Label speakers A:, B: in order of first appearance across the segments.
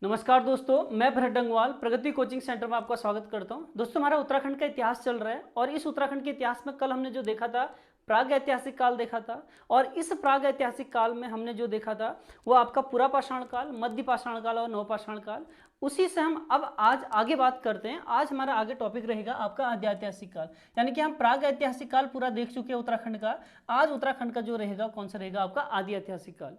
A: नमस्कार दोस्तों, मैं भरत डंगवाल प्रगति कोचिंग सेंटर में आपका स्वागत करता हूं। दोस्तों, हमारा उत्तराखंड का इतिहास चल रहा है और इस उत्तराखंड के इतिहास में कल हमने जो देखा था प्राग ऐतिहासिक काल देखा था। और इस प्राग ऐतिहासिक काल में हमने जो देखा था वो आपका पुरा पाषाण काल, मध्य पाषाण काल और नवपाषाण काल। उसी से हम अब आज आगे बात करते हैं। आज हमारा आगे टॉपिक रहेगा आपका आदि ऐतिहासिक काल, यानी कि हम प्राग ऐतिहासिक काल पूरा देख चुके हैं उत्तराखंड का। आज उत्तराखंड का जो रहेगा कौन सा रहेगा, आपका आदि ऐतिहासिक काल।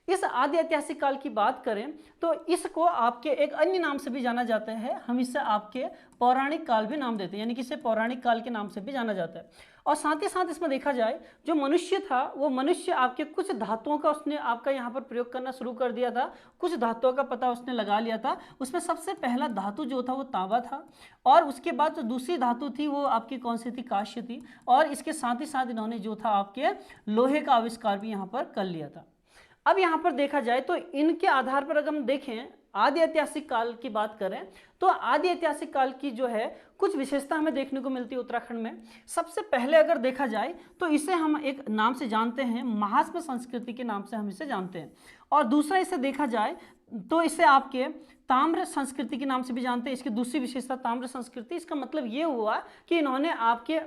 A: इस आदि ऐतिहासिक काल की बात करें तो इसको आपके एक अन्य नाम से भी जाना जाता है। हम इसे आपके पौराणिक काल भी नाम देते हैं, यानी कि इसे पौराणिक काल के नाम से भी जाना जाता है। और साथ ही साथ इसमें देखा जाए जो मनुष्य था वो मनुष्य आपके कुछ धातुओं का उसने आपका यहाँ पर प्रयोग करना शुरू कर दिया था। कुछ धातुओं का पता उसने लगा लिया था। उसमें सबसे पहला धातु जो था वो तांबा था, और उसके बाद जो दूसरी धातु थी वो आपकी कौन सी थी, कांस्य थी। और इसके साथ ही साथ इन्होंने जो था आपके लोहे का आविष्कार भी यहाँ पर कर लिया था। अब यहाँ पर देखा जाए तो इनके आधार पर अगर हम देखें आदि ऐतिहासिक काल की बात करें तो आदि ऐतिहासिक काल की जो है कुछ विशेषता हमें देखने को मिलती है उत्तराखंड में। सबसे पहले अगर देखा जाए तो इसे हम एक नाम से जानते हैं, महास्म संस्कृति के नाम से हम इसे जानते हैं। और दूसरा इसे देखा जाए तो इसे आपके ताम्र संस्कृति के नाम से भी जानते हैं। इसकी दूसरी विशेषता ताम्र संस्कृति, इसका मतलब ये हुआ कि इन्होंने आपके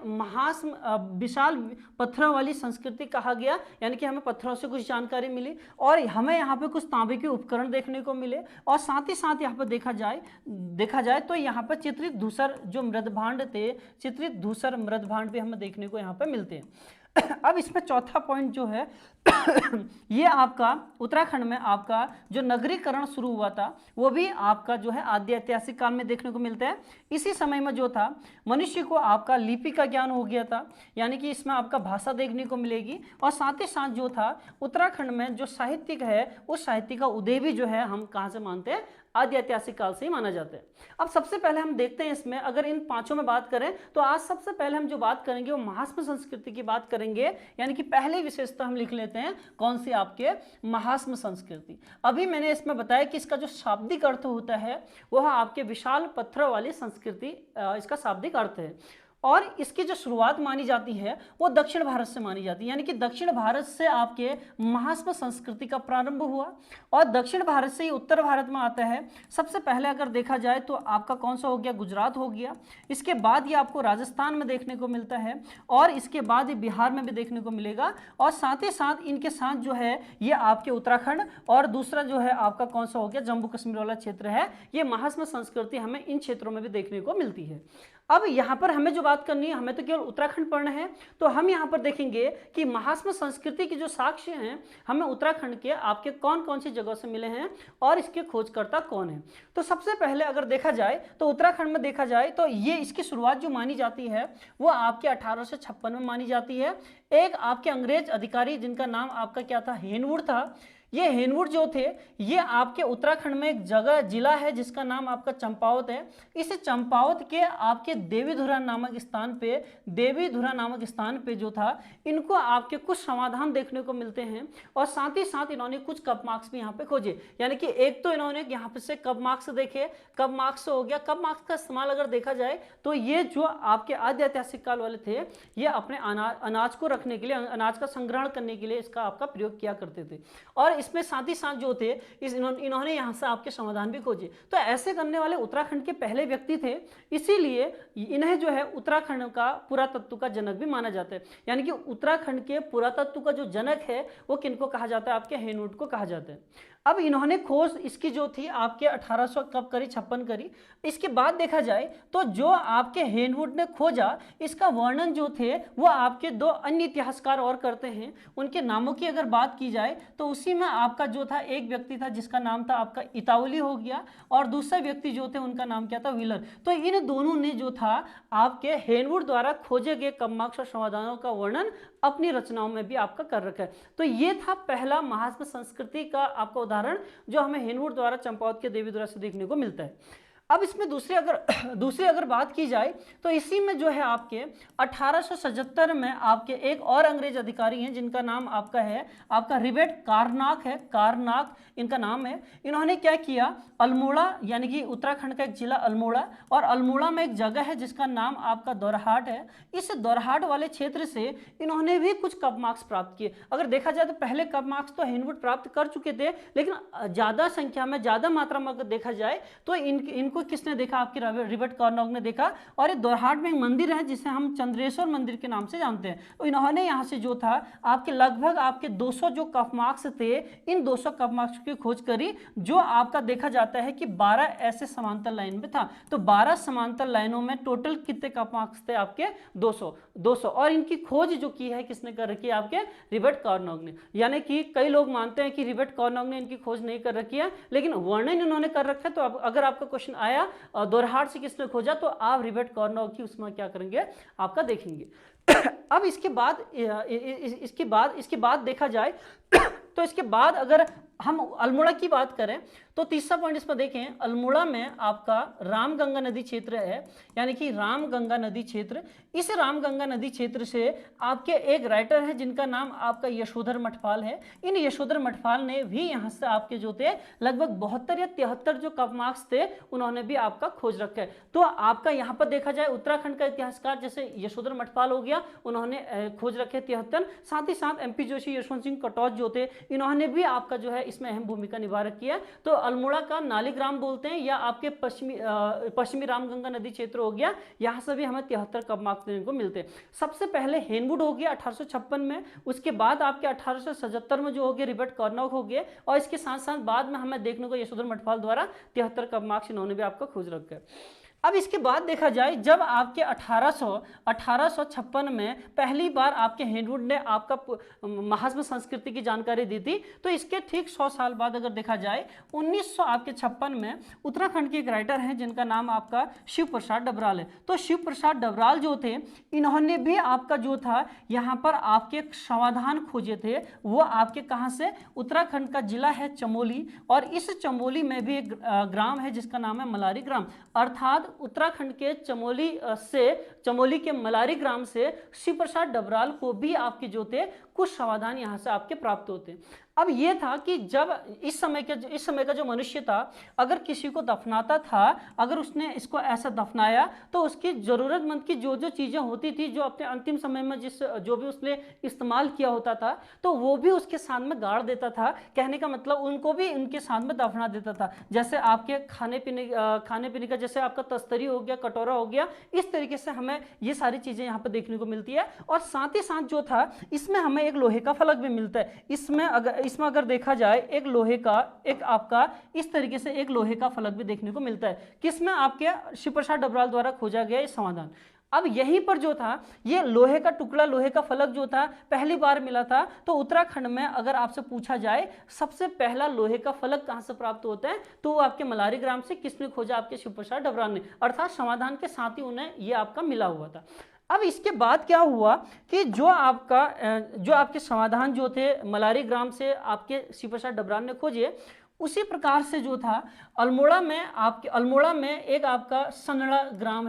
A: विशाल पत्थरों वाली संस्कृति कहा गया, यानी कि हमें पत्थरों से कुछ जानकारी मिली और हमें यहाँ पे कुछ तांबे के उपकरण देखने को मिले। और साथ ही साथ यहाँ पर देखा जाए तो यहाँ पर चित्रित धूसर जो मृदभांड थे, चित्रित धूसर मृदभांड भी हमें देखने को यहाँ पर मिलते हैं। अब इसमें चौथा पॉइंट जो है ये आपका उत्तराखंड में आपका जो नगरीकरण शुरू हुआ था वो भी आपका जो है आदि ऐतिहासिक काल में देखने को मिलता है। इसी समय में जो था मनुष्य को आपका लिपि का ज्ञान हो गया था, यानी कि इसमें आपका भाषा देखने को मिलेगी। और साथ ही साथ जो था उत्तराखंड में जो साहित्यिक है उस साहित्य का उदय भी जो है हम कहाँ से मानते हैं, आदि ऐतिहासिक काल से ही माना जाता है। अब सबसे पहले हम देखते हैं इसमें अगर इन पांचों में बात करें तो आज सबसे पहले हम जो बात करेंगे वो महास्म संस्कृति की बात करेंगे, यानी कि पहली विशेषता हम लिख लेते हैं कौन सी, आपके महास्म संस्कृति। अभी मैंने इसमें बताया कि इसका जो शाब्दिक अर्थ होता है वह आपके विशाल पत्थरों वाली संस्कृति इसका शाब्दिक अर्थ है। और इसकी जो शुरुआत मानी जाती है वो दक्षिण भारत से मानी जाती है, यानी कि दक्षिण भारत से आपके महास्म संस्कृति का प्रारंभ हुआ और दक्षिण भारत से ही उत्तर भारत में आता है। सबसे पहले अगर देखा जाए तो आपका कौन सा हो गया, गुजरात हो गया। इसके बाद ये आपको राजस्थान में देखने को मिलता है और इसके बाद ये बिहार में भी देखने को मिलेगा। और साथ ही साथ इनके साथ जो है ये आपके उत्तराखंड और दूसरा जो है आपका कौन सा हो गया, जम्मू कश्मीर वाला क्षेत्र है। ये महास्म संस्कृति हमें इन क्षेत्रों में भी देखने को मिलती है। अब यहाँ पर हमें जो बात करनी है, हमें तो केवल उत्तराखंड पढ़ना है, तो हम यहाँ पर देखेंगे कि महास्म संस्कृति के जो साक्ष्य हैं हमें उत्तराखंड के आपके कौन कौन सी जगहों से मिले हैं और इसके खोजकर्ता कौन है। तो सबसे पहले अगर देखा जाए तो उत्तराखंड में देखा जाए तो ये इसकी शुरुआत जो मानी जाती है वो आपके 1856 में मानी जाती है। एक आपके अंग्रेज अधिकारी जिनका नाम आपका क्या था, हेनवुड था। ये हेनवुड जो थे ये आपके उत्तराखंड में एक जगह जिला है जिसका नाम आपका चंपावत है। इस चंपावत के आपके देवीधुरा नामक स्थान पे जो था इनको आपके कुछ समाधान देखने को मिलते हैं। और साथ ही साथ इन्होंने कुछ कप मार्क्स भी यहाँ पे खोजे, यानी कि एक तो इन्होंने यहाँ पे से कप मार्क्स देखे, कप मार्क्स हो गया। कप मार्क्स का इस्तेमाल अगर देखा जाए तो ये जो आपके आदि ऐतिहासिक काल वाले थे ये अपने अनाज को रखने के लिए, अनाज का संग्रहण करने के लिए इसका आपका प्रयोग किया करते थे। और इसमें साथ ही साथ जो थे इन्होंने यहाँ से आपके समाधान भी खोजे। तो ऐसे करने वाले उत्तराखंड के पहले व्यक्ति थे, इसीलिए इन्हें जो है उत्तराखंड का पुरातत्व का जनक भी माना जाता है। यानी कि उत्तराखंड के पुरातत्व का जो जनक है वो किनको कहा जाता है, आपके हेनवुड को कहा जाता है। अब इन्होंने खोज इसकी जो थी आपके 1800 कब करी, 56 करी। इसके बाद देखा जाए तो जो आपके हेनवुड ने खोजा इसका वर्णन जो थे वो आपके दो अन्य इतिहासकार और करते हैं। उनके नामों की अगर बात की जाए तो उसी में आपका जो था एक व्यक्ति था जिसका नाम था आपका इतावली हो गया और दूसरा व्यक्ति जो थे उनका नाम क्या था, व्हीलर। तो इन दोनों ने जो था आपके हेनवुड द्वारा खोजे गए कप मार्क्स और समाधानों का वर्णन अपनी रचनाओं में भी आपका कर रखा है। तो ये था पहला महास्म संस्कृति का आपका उदाहरण जो हमें हेनवुड द्वारा चंपावत के देवीधुरा से देखने को मिलता है। अब इसमें दूसरी अगर बात की जाए तो इसी में जो है आपके 1877 में आपके एक और अंग्रेज अधिकारी हैं जिनका नाम आपका रिबेट कारनाक है, कारनाक इनका नाम है। इन्होंने क्या किया, अल्मोड़ा यानी कि उत्तराखंड का एक जिला अल्मोड़ा, और अल्मोड़ा में एक जगह है जिसका नाम आपका दोरहाट है। इस दोरहाट वाले क्षेत्र से इन्होंने भी कुछ कप मार्क्स प्राप्त किए। अगर देखा जाए तो पहले कप मार्क्स तो हेनवुड प्राप्त कर चुके थे, लेकिन ज़्यादा संख्या में, ज़्यादा मात्रा में अगर देखा जाए तो इनको किसने देखा, आपकी रिबेट कारनाक ने देखा। और ये दोरहाट में एक मंदिर है जिसे हम चंद्रेश्वर मंदिर के नाम से जानते हैं। तो इन्होंने यहाँ से जो था आपके लगभग आपके 200 जो कप मार्क्स थे, इन 200 कप मार्क्स की खोज करी, जो आपका देखा जाता है कि 12 ऐसे समांतर लाइन में था। तो 12 समांतर लाइनों में टोटल कितने कप मार्क्स थे आपके, 200। और इनकी खोज जो की है किसने कर रखी है, आपके रिबेट कारनाक ने। यानी कि कई लोग मानते हैं कि रिबेट कारनाक ने इनकी खोज नहीं कर रखी है, लेकिन वर्णन इन्होंने कर रखा है। तो अगर आपका क्वेश्चन आया दोरहाट से किसने खोजा, तो आप रिबेट कारनाक की उसमें क्या करेंगे, आपका देखेंगे। अब इसके बाद देखा जाए तो इसके बाद अगर हम अल्मोड़ा की बात करें तो तीसरा पॉइंट इसमें देखें, अल्मोड़ा में आपका रामगंगा नदी क्षेत्र है, यानी कि रामगंगा नदी क्षेत्र। इस रामगंगा नदी क्षेत्र से आपके एक राइटर है जिनका नाम आपका यशोधर मठपाल है। इन यशोधर मठपाल ने भी यहाँ से आपके जो थे लगभग 72 या 73 जो कप मार्क्स थे, उन्होंने भी आपका खोज रखा है। तो आपका यहाँ पर देखा जाए उत्तराखंड का इतिहासकार जैसे यशोधर मठपाल हो गया, उन्होंने खोज रखे 73। साथ ही साथ MP जोशी, यशवंत सिंह कटौच जो थे, इन्होंने भी आपका जो है इसमें अहम भूमिका निभा रखी है। तो अल्मोड़ा का नालीग्राम बोलते हैं, या आपके पश्चिमी रामगंगा नदी क्षेत्र हो गया, यहाँ से भी हमें 73 कप मार्क्स देने को मिलते हैं। सबसे पहले हेनवुड हो गया 1856 में, उसके बाद आपके 1877 में जो हो गया रिबेट कारनाक हो गया, और इसके साथ साथ बाद में हमें देखने को यशोधर मठपाल द्वारा 73 कप मार्क्स इन्होंने भी आपका खोज रखा है। अब इसके बाद देखा जाए जब आपके 1856 में पहली बार आपके हेनवुड ने आपका महात्मा संस्कृति की जानकारी दी थी, तो इसके ठीक 100 साल बाद अगर देखा जाए 1956 में उत्तराखंड के एक राइटर हैं जिनका नाम आपका शिव प्रसाद डबराल है। तो शिव प्रसाद डबराल जो थे, इन्होंने भी आपका जो था यहाँ पर आपके समाधान खोजे थे। वो आपके कहाँ से, उत्तराखंड का जिला है चमोली, और इस चमोली में भी एक ग्राम है जिसका नाम है मलारी ग्राम। अर्थात उत्तराखंड के चमोली के मलारी ग्राम से शिव प्रसाद डबराल को भी आपके जो थे कुछ समाधान यहाँ से आपके प्राप्त होते हैं। अब ये था कि जब इस समय का जो मनुष्य था, अगर किसी को दफनाता था, अगर उसने इसको ऐसा दफनाया, तो उसकी ज़रूरतमंद की जो जो चीज़ें होती थी, जो अपने अंतिम समय में जो भी उसने इस्तेमाल किया होता था, तो वो भी उसके साथ में गाड़ देता था। कहने का मतलब उनको भी उनके साथ में दफना देता था। जैसे आपके खाने पीने का जैसे आपका तस्तरी हो गया, कटोरा हो गया, इस तरीके से हमें ये सारी चीज़ें यहाँ पर देखने को मिलती है। और साथ ही साथ जो था इसमें हमें एक लोहे का फलक भी मिलता है। इसमें अगर देखा जाए एक आपका इस तरीके से एक लोहे का फलक भी देखने को मिलता है, किसमें आपके शिव प्रसाद डबराल द्वारा खोजा गया ये समाधान। अब यहीं पर जो था ये लोहे का टुकड़ा, लोहे का फलक जो था पहली बार मिला था। तो उत्तराखंड में अगर आपसे पूछा जाए सबसे पहला लोहे का फलक कहां से प्राप्त होता है, तो वो आपके मलारी ग्राम से किसने खोजा, आपके शिव प्रसाद डबराल ने। अर्थात समाधान के साथ ही उन्हें ये आपका मिला हुआ था। अब इसके बाद क्या हुआ कि जो आपके समाधान जो थे मलारी ग्राम से आपके शिव प्रसाद डबराल ने खोजे, उसी प्रकार से जो था अल्मोड़ा में एक आपका सनड़ा ग्राम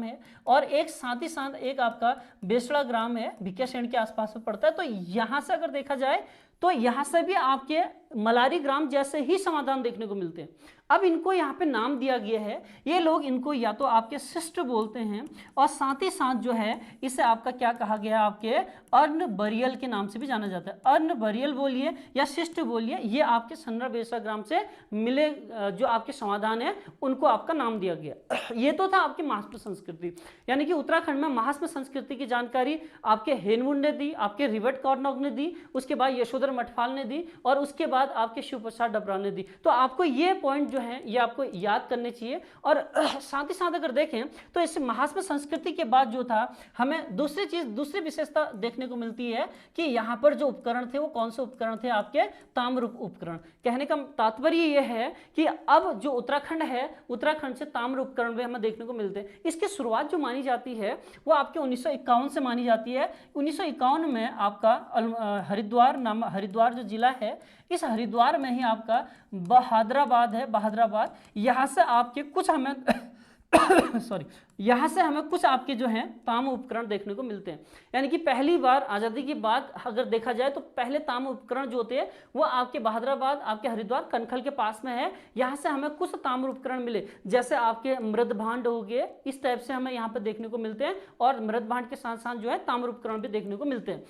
A: है, और एक साथ ही साथ एक आपका बेसड़ा ग्राम है, भिकियासैंण के आसपास में पड़ता है। तो यहाँ से अगर देखा जाए तो यहाँ से भी आपके मलारी ग्राम जैसे ही समाधान देखने को मिलते हैं। अब इनको यहाँ पे नाम दिया गया है, ये लोग इनको या तो आपके शिष्ट बोलते हैं, और साथ ही साथ जो है इसे आपका क्या कहा गया, आपके अर्ण बरियल के नाम से भी जाना जाता है। अर्ण बरियल बोलिए या शिष्ट बोलिए, ये आपके सन्नड़ बेसड़ा ग्राम से मिले जो आपके समाधान है उनको आपका नाम दिया गया। ये तो था आपकी महात्मा संस्कृति, यानी कि उत्तराखंड में महात्मा संस्कृति की जानकारी आपके हेनवुड ने दी, आपके रिबेट कारनाक ने दी, उसके बाद यशोधर मठपाल ने दी, और उसके बाद आपके शिव प्रसाद डबराल ने दी। तो आपको ये पॉइंट जो है ये आपको याद करने चाहिए। और साथ ही साथ अगर देखें तो इस महात्मा संस्कृति के बाद जो था हमें दूसरी विशेषता देखने को मिलती है कि यहाँ पर जो उपकरण थे वो कौन से उपकरण थे, आपके ताम्र उपकरण। कहने का तात्पर्य ये है कि अब जो उत्तराखंड है, उत्तराखंड से ताम्र उपकरण भी हमें देखने को मिलते हैं। इसकी शुरुआत जो मानी जाती है वो आपके 1951 से मानी जाती है। 1951 में आपका हरिद्वार जो जिला है, इस हरिद्वार में ही आपका बहादुराबाद है, बहादुराबाद, यहाँ से आपके कुछ हमें सॉरी, यहाँ से हमें कुछ आपके जो हैं ताम उपकरण देखने को मिलते हैं। यानी कि पहली बार आज़ादी की बात अगर देखा जाए तो पहले ताम उपकरण जो होते हैं वो आपके बहादुराबाद, आपके हरिद्वार कनखल के पास में है। यहाँ से हमें कुछ ताम्र उपकरण मिले, जैसे आपके मृद भांड हो गए, इस टाइप से हमें यहाँ पर देखने को मिलते हैं, और मृद भांड के साथ साथ जो है ताम्र उपकरण भी देखने को मिलते हैं।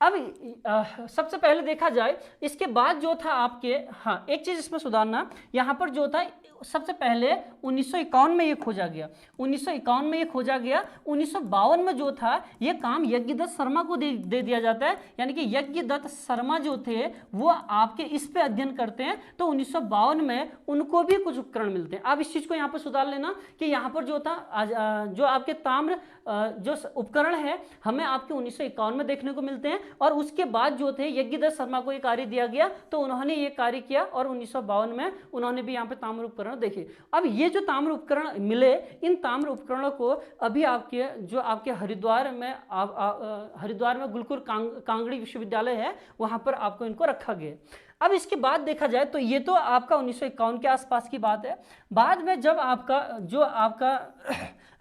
A: अब सबसे पहले देखा जाए, इसके बाद जो था आपके, हाँ एक चीज़ इसमें सुधारना, यहाँ पर जो था सबसे पहले 1951 में ये खोजा गया, 1951 में ये खोजा गया। 1952 में जो था ये काम यज्ञदत्त शर्मा को दे दिया जाता है, यानी कि यज्ञदत्त शर्मा जो थे वो आपके इस पे अध्ययन करते हैं, तो 1952 में उनको भी कुछ उपकरण मिलते हैं। आप इस चीज़ को यहाँ पर सुधार लेना कि यहाँ पर जो था जो आपके ताम्र जो उपकरण है हमें आपके 1951 में देखने को मिलते हैं, और उसके बाद जो थे यज्ञदत्त शर्मा को ये कार्य दिया गया, तो उन्होंने ये कार्य किया और 1952 में उन्होंने भी यहाँ पे ताम्र उपकरण देखे। अब ये जो ताम्र उपकरण मिले, इन ताम्र उपकरणों को अभी आपके जो आपके हरिद्वार में गुलकुर कांगड़ी विश्वविद्यालय है, वहाँ पर आपको इनको रखा गया। अब इसके बाद देखा जाए तो ये तो आपका 1951 के आसपास की बात है। बाद में जब आपका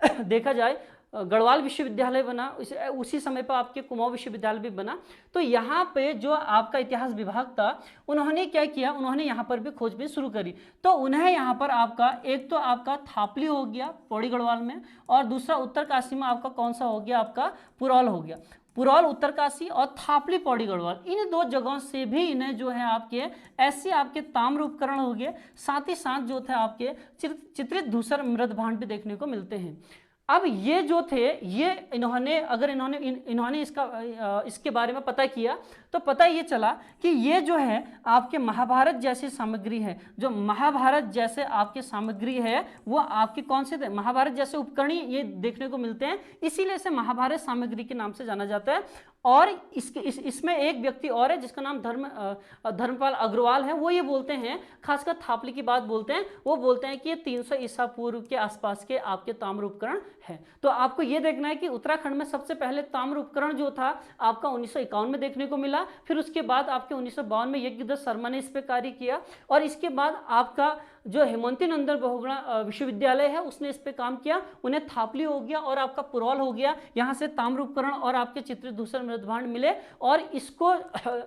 A: देखा जाए गढ़वाल विश्वविद्यालय बना, उसी समय पर आपके कुमाऊं विश्वविद्यालय भी बना, तो यहाँ पे जो आपका इतिहास विभाग था उन्होंने क्या किया, उन्होंने यहाँ पर भी खोजबीन शुरू करी। तो उन्हें यहाँ पर आपका एक तो आपका थापली हो गया पौड़ी गढ़वाल में, और दूसरा उत्तरकाशी में आपका कौन सा हो गया, आपका पुरौल हो गया। पुरौल उत्तरकाशी और थापली पौड़ी गढ़वाल, इन दो जगहों से भी इन्हें जो है आपके ऐसे आपके ताम्र उपकरण हो गए। साथ ही साथ जो थे आपके चित्रित धूसर मृद भांड भी देखने को मिलते हैं। अब ये जो थे ये इन्होंने इसके बारे में पता किया, तो पता ये चला कि ये जो है आपके महाभारत जैसी सामग्री है, जो महाभारत जैसे आपके सामग्री है वो आपके कौन से थे, महाभारत जैसे उपकरण ये देखने को मिलते हैं, इसीलिए इसे महाभारत सामग्री के नाम से जाना जाता है। और इसमें एक व्यक्ति और है जिसका नाम धर्मपाल अग्रवाल है, वो ये बोलते हैं, खासकर थापली की बात बोलते हैं, वो बोलते हैं कि ये 300 ईसा पूर्व के आसपास के आपके ताम्र उपकरण है। तो आपको ये देखना है कि उत्तराखंड में सबसे पहले ताम्र उपकरण जो था आपका 1951 में देखने को मिला, फिर उसके बाद आपके 1952 में यज्ञदत्त शर्मा ने इस पर कार्य किया, और इसके बाद आपका जो हेमंती नंदन बहुगुणा विश्वविद्यालय है उसने इस पे काम किया, उन्हें थापली हो गया और आपका पुरौल हो गया, यहाँ से ताम्र उपकरण और आपके चित्रित धूसर मृद भांड मिले, और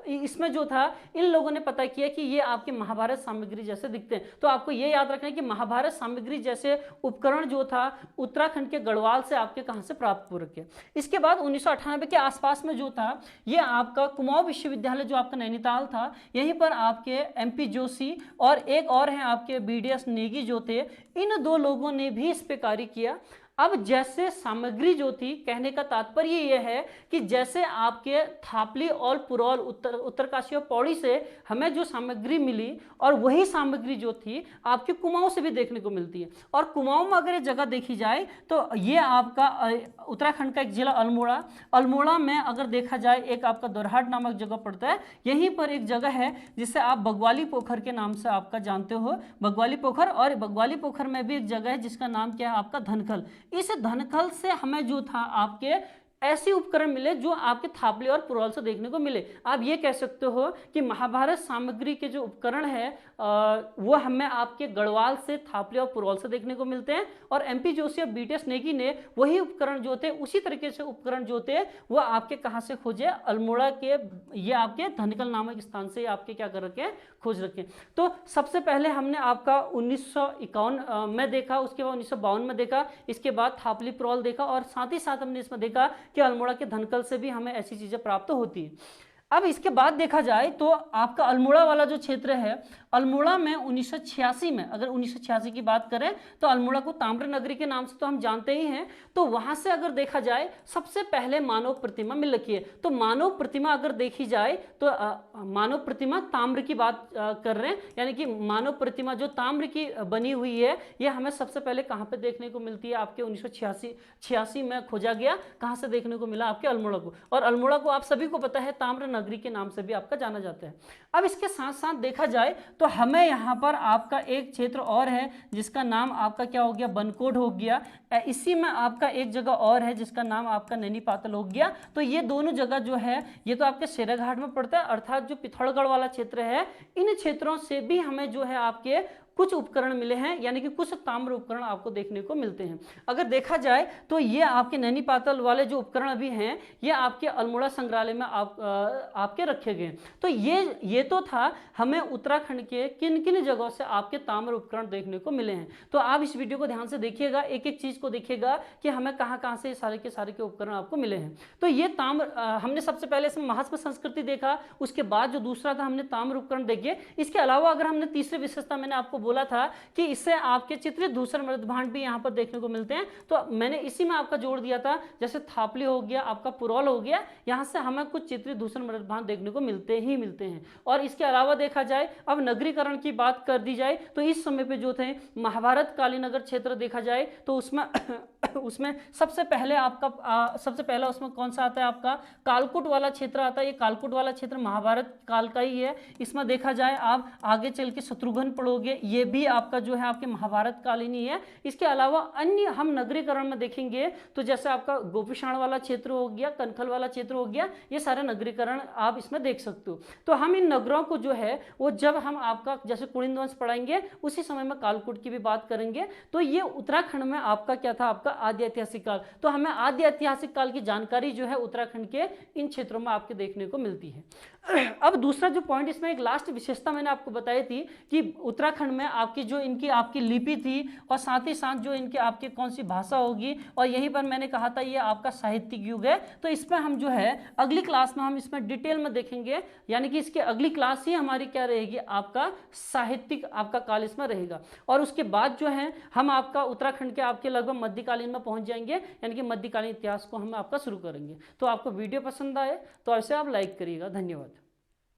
A: इसमें जो था इन लोगों ने पता किया कि ये आपके महाभारत सामग्री जैसे दिखते हैं। तो आपको ये याद रखना है कि महाभारत सामग्री जैसे उपकरण जो था उत्तराखंड के गढ़वाल से आपके कहाँ से प्राप्त हो रखे। इसके बाद 1998 के आसपास में जो था ये आपका कुमाऊं विश्वविद्यालय जो आपका नैनीताल था, यहीं पर आपके MP जोशी और एक और हैं आपके BDS नेगी जो थे, इन दो लोगों ने भी इस पे कार्य किया। अब जैसे सामग्री जो थी, कहने का तात्पर्य यह है कि जैसे आपके थापली और पुरौल उत्तरकाशी और पौड़ी से हमें जो सामग्री मिली, और वही सामग्री जो थी आपके कुमाऊं से भी देखने को मिलती है। और कुमाऊं में अगर ये जगह देखी जाए तो ये आपका उत्तराखंड का एक जिला अल्मोड़ा में अगर देखा जाए एक आपका दोरहाट नामक जगह पड़ता है, यहीं पर एक जगह है जिसे आप बगवाली पोखर के नाम से आपका जानते हो, बगवाली पोखर। और बगवाली पोखर में भी एक जगह है जिसका नाम क्या है आपका धनखल। इस धनखल से हमें जो था आपके ऐसे उपकरण मिले जो आपके थापली और पुरौल से देखने को मिले। आप ये कह सकते हो कि महाभारत सामग्री के जो उपकरण है वो हमें आपके गढ़वाल से, थापली और पुरौल से देखने को मिलते हैं, और MP जोशी और BDS नेगी ने वही उपकरण जो थे, उसी तरीके से उपकरण जो थे वो आपके कहाँ से खोजे, अल्मोड़ा के, ये आपके धनकल नामक स्थान से आपके क्या कर रखे, खोज रखे। तो सबसे पहले हमने आपका 1951 में देखा, उसके बाद 1952 में देखा, इसके बाद थापली पुरौल देखा, और साथ ही साथ हमने इसमें देखा कि अल्मोड़ा के धनकल से भी हमें ऐसी चीजें प्राप्त होती है। अब इसके बाद देखा जाए तो आपका अल्मोड़ा वाला जो क्षेत्र है, अल्मोड़ा में 1986 में, अगर 1986 की बात करें तो अल्मोड़ा को ताम्र नगरी के नाम से तो हम जानते ही हैं। तो वहां से अगर देखा जाए सबसे पहले मानव प्रतिमा मिल रखी है। तो मानव प्रतिमा अगर देखी जाए तो मानव प्रतिमा ताम्र की बात कर रहे हैं, यानी कि मानव प्रतिमा जो ताम्र की बनी हुई है, यह हमें सबसे पहले कहाँ पे देखने को मिलती है, आपके 1986 में खोजा गया। कहाँ से देखने को मिला, आपके अल्मोड़ा को। और अल्मोड़ा को आप सभी को पता है ताम्र नगरी के नाम से भी आपका जाना जाता है। अब इसके साथ साथ देखा जाए तो हमें यहाँ पर आपका एक क्षेत्र और है जिसका नाम आपका क्या हो गया, बनकोट हो गया। इसी में आपका एक जगह और है जिसका नाम आपका नैनी पातल हो गया। तो ये दोनों जगह जो है ये तो आपके शेराघाट में पड़ता है, अर्थात जो पिथौरागढ़ वाला क्षेत्र है, इन क्षेत्रों से भी हमें जो है आपके कुछ उपकरण मिले हैं, यानी कि कुछ ताम्र उपकरण आपको देखने को मिलते हैं। अगर देखा जाए तो ये आपके नैनी पातल वाले जो उपकरण अभी हैं ये आपके अल्मोड़ा संग्रहालय में आपके रखे गए। तो ये तो था हमें उत्तराखंड के किन किन जगहों से आपके ताम्र उपकरण देखने को मिले हैं। तो आप इस वीडियो को ध्यान से देखिएगा, एक एक चीज को देखिएगा कि हमें कहाँ कहाँ से सारे के उपकरण आपको मिले हैं। तो ये ताम्र हमने सबसे पहले इसमें महास्म संस्कृति देखा, उसके बाद जो दूसरा था हमने ताम्र उपकरण देखे। इसके अलावा अगर हमने तीसरी विशेषता मैंने आपको बोला था कि इससे आपके चित्रित धूसर मृद भांड भी यहाँ पर देखने को मिलते हैं, तो मैंने इसी में आपका जोड़ दिया था, जैसे थापली हो गया, आपका पुरौल हो गया, यहाँ से हमें कुछ चित्रित धूसर मृद भांड देखने को मिलते हैं। और इसके अलावा देखा जाए, अब नगरीकरण की बात कर दी जाए तो इस समय पे जो थे महाभारत कालीन नगर क्षेत्र देखा जाए तो उसमें सबसे पहला उसमें कौन सा आता है, आपका कालकुट वाला क्षेत्र आता है। ये कालकुट वाला क्षेत्र महाभारत काल का ही है। इसमें देखा जाए आप आगे चल के शत्रुघ्न पढ़ोगे, ये भी आपका जो है आपके महाभारत कालीन ही है। इसके अलावा अन्य हम नगरीकरण में देखेंगे तो जैसे आपका गोपीशाण वाला क्षेत्र हो गया, कनखल वाला क्षेत्र हो गया, ये सारे नगरीकरण आप इसमें देख सकते हो। तो हम इन नगरों को जो है वो जब हम आपका जैसे कुणिंद वंश पढ़ाएंगे उसी समय में कालकुट की भी बात करेंगे। तो ये उत्तराखंड में आपका क्या था, आपका आदि ऐतिहासिक काल। तो हमें आदि ऐतिहासिक काल की जानकारी जो है उत्तराखंड के इन क्षेत्रों में आपके देखने को मिलती है। अब दूसरा जो पॉइंट, इसमें एक लास्ट विशेषता मैंने आपको बताई थी कि उत्तराखंड में आपकी जो आपकी लिपि थी और साथ ही साथ जो इनकी आपकी कौन सी भाषा होगी, और यहीं पर मैंने कहा था ये आपका साहित्यिक युग है। तो इसमें हम जो है अगली क्लास में हम इसमें डिटेल में देखेंगे, यानी कि इसके अगली क्लास ही हमारी क्या रहेगी, आपका साहित्यिक आपका काल इसमें रहेगा। और उसके बाद जो है हम आपका उत्तराखंड के आपके लगभग मध्यकालीन में पहुंच जाएंगे, यानी कि मध्यकालीन इतिहास को हम आपका शुरू करेंगे। तो आपको वीडियो पसंद आए तो ऐसे आप लाइक करिएगा। धन्यवाद।